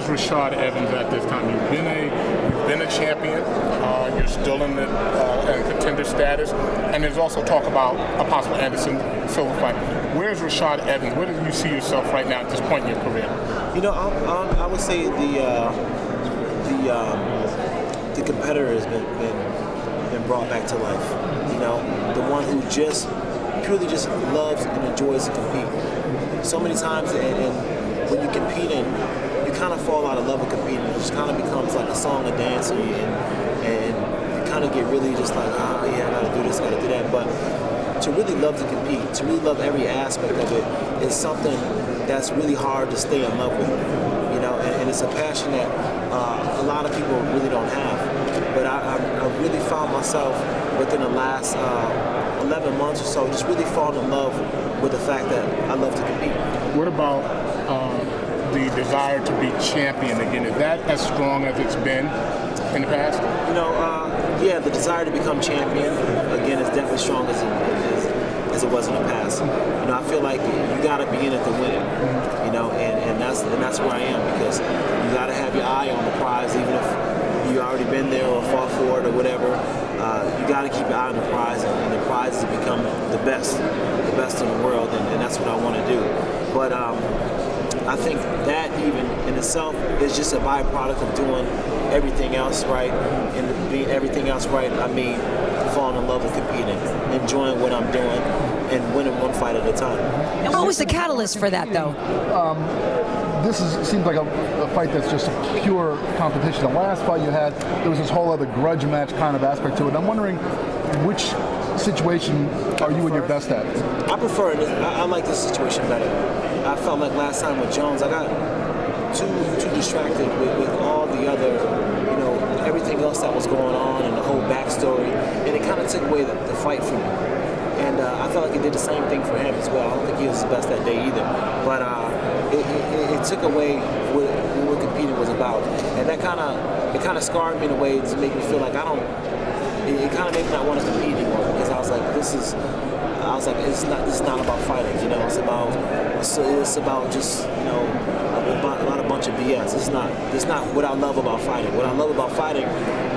Where's Rashad Evans at this time? You've been a champion. You're still in contender status, and there's also talk about a possible Anderson Silva fight. Where's Rashad Evans? Where do you see yourself right now at this point in your career? You know, I would say the competitor has been brought back to life. You know, the one who just purely just loves and enjoys to compete. So many times, and when you compete, and you kind of fall out of love with competing, it just kind of becomes like a song and dance, and you kind of get really just like, yeah, I gotta do this, I gotta do that. But to really love to compete, to really love every aspect of it, is something that's really hard to stay in love with. You know, and it's a passion that a lot of people really don't have. But I really found myself within the last 11 months or so just really falling in love with the fact that I love to compete. What about the desire to be champion again? Is that as strong as it's been in the past? You know, yeah, the desire to become champion again is definitely strong as it was in the past. You know, I feel like you got to be in it to win it. You know, and that's where I am, because you got to have your eye on the prize, even if you already been there or fought for it or whatever. You got to keep your eye on the prize, and the prize is to become the best in the world, and that's what I want to do. But I think that even in itself is just a byproduct of doing everything else right, and being everything else right, I mean falling in love with competing, enjoying what I'm doing, and winning one fight at a time. And what was the catalyst for that, though? This seems like a fight that's just pure competition. The last fight you had, there was this whole other grudge match kind of aspect to it. I'm wondering, which situation are you in your best at? I prefer it. I like this situation better. I felt like last time with Jones, I got too distracted with all the other, you know, everything else that was going on and the whole backstory, and it kind of took away the fight from me. And I felt like it did the same thing for him as well. I don't think he was his best that day either. But it took away what competing was about, and that kind of scarred me in a way to make me feel like I don't. It kind of made me not want to compete anymore, because I was like, this is not about fighting. You know, it's about just, you know, a bunch of BS. It's not what I love about fighting. What I love about fighting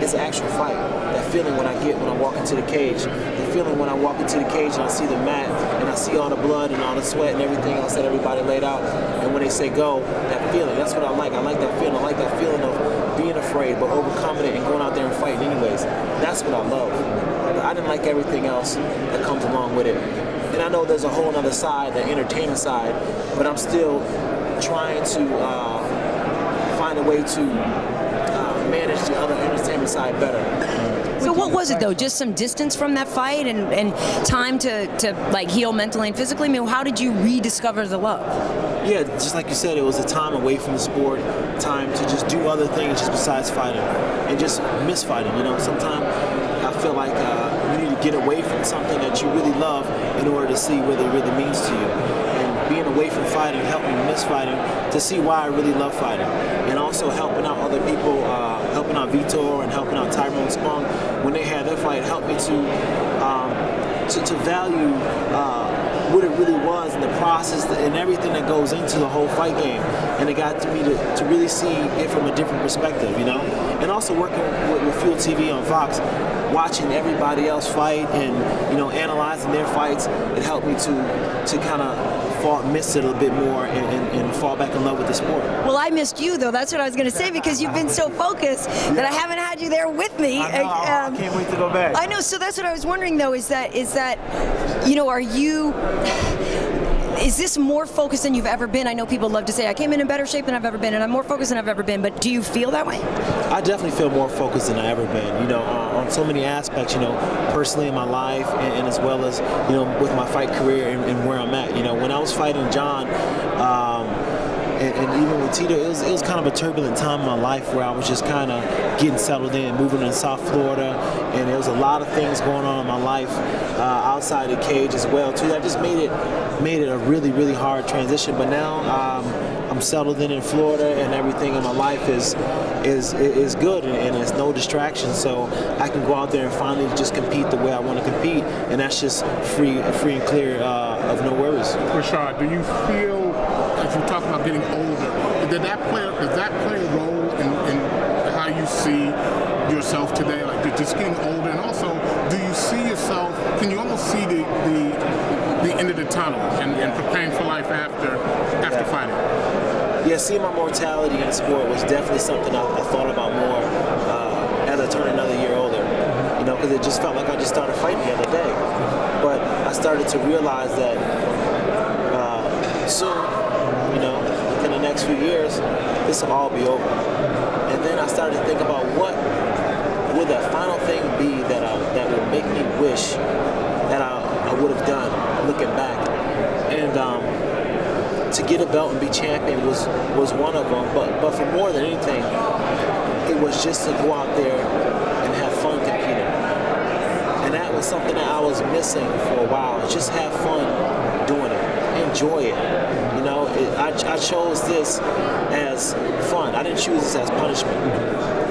is the actual fight. That feeling when I get when I walk into the cage. The feeling when I walk into the cage and I see the mat and I see all the blood and all the sweat and everything else that everybody laid out. And when they say go, that feeling, that's what I like. I like that feeling. I like that feeling of being afraid but overcoming it and going out there and fighting anyways. That's what I love. But I didn't like everything else that comes along with it. And I know there's a whole other side, the entertainment side, but I'm still trying to find a way to manage the other entertainment side better. So what was it, though? Just some distance from that fight and time to like heal mentally and physically? I mean, how did you rediscover the love? Yeah, just like you said, it was a time away from the sport, time to just do other things just besides fighting, and just miss fighting. You know, sometimes I feel like you need to get away from something that you really love in order to see what it really means to you. And being away from fighting helped me miss fighting to see why I really love fighting. And also helping out other people, helping out Vitor and helping out Tyrone Spong when they had their fight helped me to value what it really was and the process and everything that goes into the whole fight game. And it got to me to really see it from a different perspective, you know? And also working with Fuel TV on Fox, watching everybody else fight and, you know, analyzing their fights, it helped me to kind of miss it a little bit more and fall back in love with the sport. Well, I missed you, though. That's what I was going to say, because you've been so focused that I haven't had you there with me. I know, I can't wait to go back. I know. So that's what I was wondering, though, is that you know, is this more focused than you've ever been? I know people love to say, I came in better shape than I've ever been, and I'm more focused than I've ever been, but do you feel that way? I definitely feel more focused than I've ever been, you know, on so many aspects, you know, personally in my life and as well as, you know, with my fight career and where I'm at. You know, when I was fighting Jon, and even with Tito, it was kind of a turbulent time in my life where I was just kind of getting settled in, moving to South Florida, and there was a lot of things going on in my life outside the cage as well too. That just made it a really, really hard transition. But now I'm settled in Florida, and everything in my life is good, and there's no distraction. So I can go out there and finally just compete the way I want to compete, and that's just free and clear of no worries. Rashad, do you feel, as you talk about getting older, does that play a role in how you see yourself today? Like just getting older, and also, do you see yourself? Can you almost see the end of the tunnel and preparing for life after fighting? Yeah, seeing my mortality in sport was definitely something I thought about more as I turned another year older. You know, because it just felt like I just started fighting the other day. But I started to realize that soon, you know, within the next few years, this will all be over. And then I started to think about what would that final thing be that would make me wish that I would have done looking back. And to get a belt and be champion was one of them. But for more than anything, it was just to go out there and have fun competing. And that was something that I was missing for a while. Just have fun doing it. Enjoy it. You know, I chose this as fun. I didn't choose this as punishment.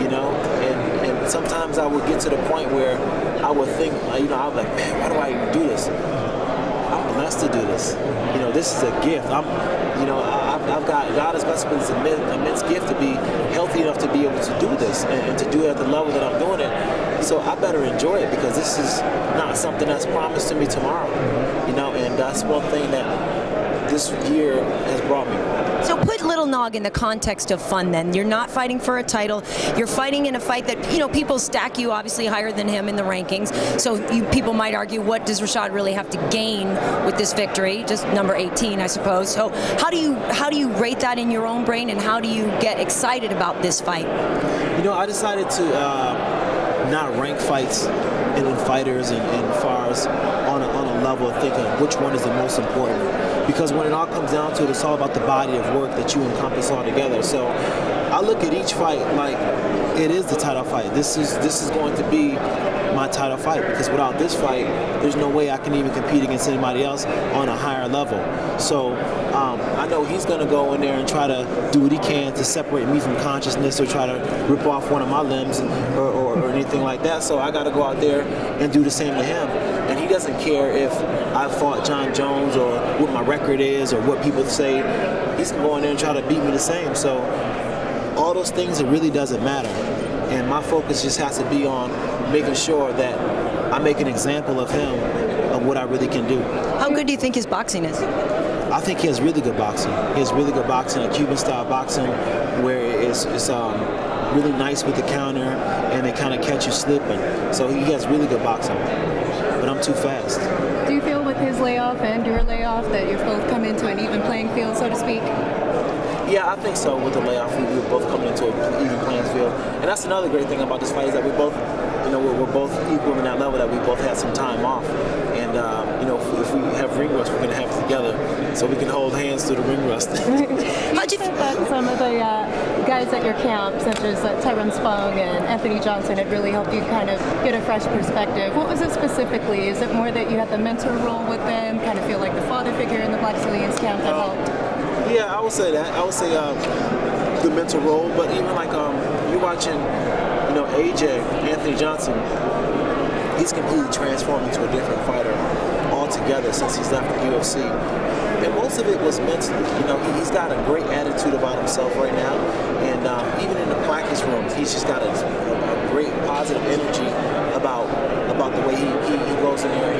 You know, and sometimes I would get to the point where I would think, you know, I was like, man, why do I even do this? I'm blessed to do this. You know, this is a gift. I've got, God has blessed me with this immense gift to be healthy enough to be able to do this and to do it at the level that I'm doing it. So I better enjoy it, because this is not something that's promised to me tomorrow. You know, and that's one thing that this year has brought me. So put Little Nog in the context of fun then. You're not fighting for a title. You're fighting in a fight that, you know, people stack you obviously higher than him in the rankings. So people might argue, what does Rashad really have to gain with this victory? Just number 18, I suppose. So how do you rate that in your own brain, and how do you get excited about this fight? You know, I decided to not rank fights and fighters and fars on a level of thinking which one is the most important. Because when it all comes down to it, it's all about the body of work that you encompass all together. So I look at each fight like it is the title fight. This is going to be my title fight, because without this fight, there's no way I can even compete against anybody else on a higher level. So I know he's going to go in there and try to do what he can to separate me from consciousness, or try to rip off one of my limbs or anything like that. So I got to go out there and do the same to him. And he doesn't care if I fought Jon Jones or what my record is or what people say. He's going to go in there and try to beat me the same. So all those things, it really doesn't matter. And my focus just has to be on making sure that I make an example of him, of what I really can do. How good do you think his boxing is? I think he has really good boxing. He has really good boxing, a Cuban-style boxing, where it's really nice with the counter, and they kind of catch you slipping. So he has really good boxing. But I'm too fast. Do you feel with his layoff and your layoff that you've both come into an even playing field, so to speak? Yeah, I think so. With the layoff, we were both coming into an even playing field. And that's another great thing about this fight, is that we both, you know, we're both equal in that level, that we both had some time off. And, you know, if we have ring rust, we're going to have it together, so we can hold hands through the ring rust. You said that some of the guys at your camp, such as Tyrone Spong and Anthony Johnson, had really helped you kind of get a fresh perspective. What was it specifically? Is it more that you had the mentor role with them, kind of feel like the father figure in the Black Civilians camp that helped? Yeah, I would say that. I would say the mental role, but even like you're watching, you know, AJ, Anthony Johnson, he's completely transformed into a different fighter altogether since he's left the UFC. And most of it was mentally. You know, he's got a great attitude about himself right now, and even in the practice rooms, he's just got a great positive energy about the way he goes in there,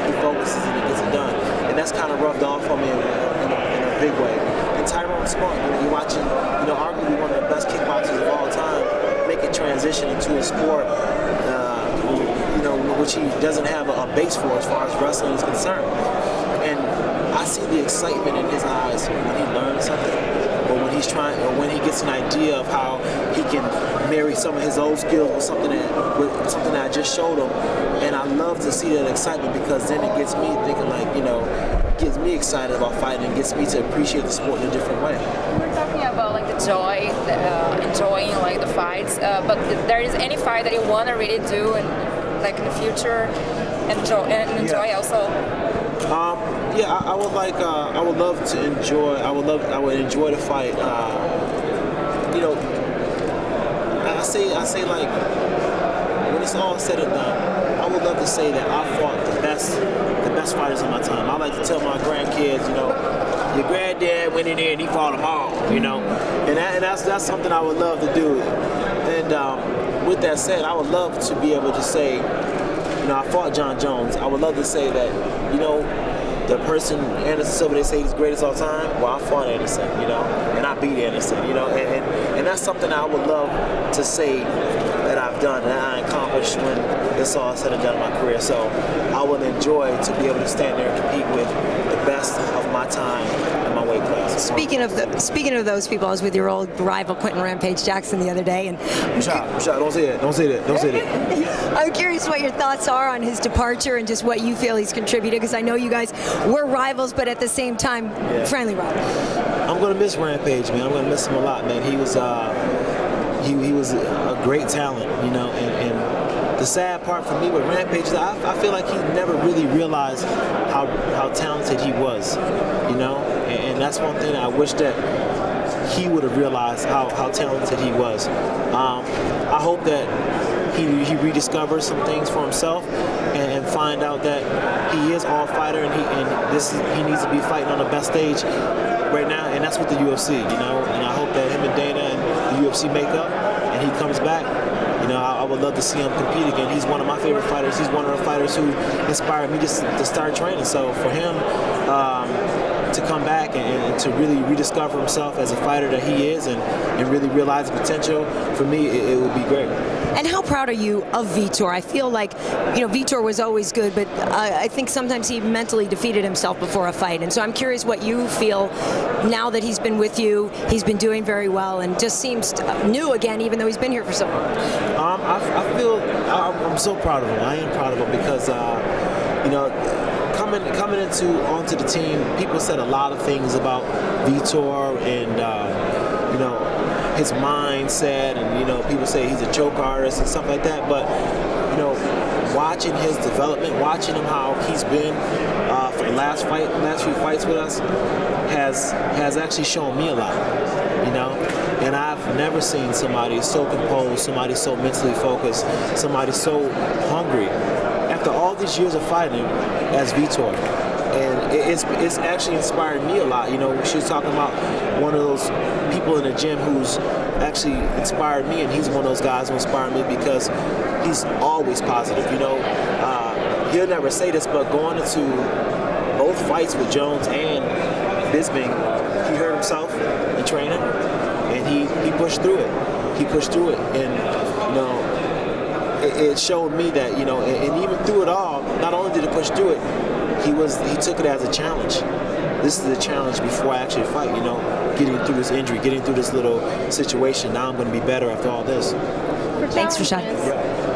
he focuses and he gets it done. And that's kind of rubbed off on me in a big way. And Tyrone Spong, you know, you're watching, you know, arguably one of the best kickboxers of all time, make a transition into a sport, you know, which he doesn't have a base for as far as wrestling is concerned. And I see the excitement in his eyes when he learns something, or when he's trying, or when he gets an idea of how he can marry some of his old skills with something that I just showed him. And I love to see that excitement, because then it gets me thinking, like, you know, gets me excited about fighting, and gets me to appreciate the sport in a different way. We're talking about like the joy, enjoying like the fights, but there is any fight that you want to really do and like in the future enjoy also? Yeah, I would love to enjoy. I would enjoy the fight. You know, I say like, when it's all said and done, I would love to say that I fought the best fighters of my time. I like to tell my grandkids, you know, your granddad went in there and he fought them all. you know, and that's something I would love to do. And with that said, I would love to be able to say, you know, I fought Jon Jones. I would love to say that, you know, the person, Anderson Silva, they say he's greatest all time. Well, I fought Anderson, you know, and I beat Anderson, you know, and that's something I would love to say that I've done, that I accomplished when it's all said and done in my career. So I would enjoy to be able to stand there and compete with the best of my time in my weight class. Speaking of those people, I was with your old rival Quentin Rampage Jackson the other day, and Rashad, don't say that. Don't say that. Don't say that. I'm curious what your thoughts are on his departure and just what you feel he's contributed, because I know you guys were rivals, but at the same time, friendly rivals. I'm gonna miss Rampage, man. I'm gonna miss him a lot, man. He was a great talent, you know, and the sad part for me with Rampage is I feel like he never really realized how talented he was, you know, and that's one thing I wish that he would have realized how talented he was. I hope that he rediscovers some things for himself and find out that he is all fighter and he needs to be fighting on the best stage right now, and that's with the UFC, you know. And I hope that him and Dana and the UFC make up and he comes back. You know, I would love to see him compete again. He's one of my favorite fighters. He's one of the fighters who inspired me to start training. So for him to come back and to really rediscover himself as a fighter that he is and really realize the potential, for me, it would be great. And how proud are you of Vitor? I feel like, you know, Vitor was always good, but I think sometimes he mentally defeated himself before a fight. And so I'm curious what you feel now that he's been with you. He's been doing very well and just seems new again, even though he's been here for so long. I feel I'm so proud of him. I am proud of him because, you know, coming onto the team, people said a lot of things about Vitor and, you know, his mindset, and, you know, people say he's a choke artist and stuff like that, but, you know, watching his development, watching him how he's been for the last few fights with us has actually shown me a lot, you know, and I've never seen somebody so composed, somebody so mentally focused, somebody so hungry after all these years of fighting as Vitor. And it's actually inspired me a lot. You know, she was talking about one of those people in the gym who's actually inspired me, and he's one of those guys who inspired me because he's always positive. You know, he'll never say this, but going into both fights with Jones and Bisping, he hurt himself in training, and he pushed through it. He pushed through it, and, you know, it showed me that, you know, and even through it all, not only did he push through it, he took it as a challenge. This is a challenge before I actually fight, you know, getting through this injury, getting through this little situation. Now I'm going to be better after all this. Thanks, Rashad.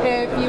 If you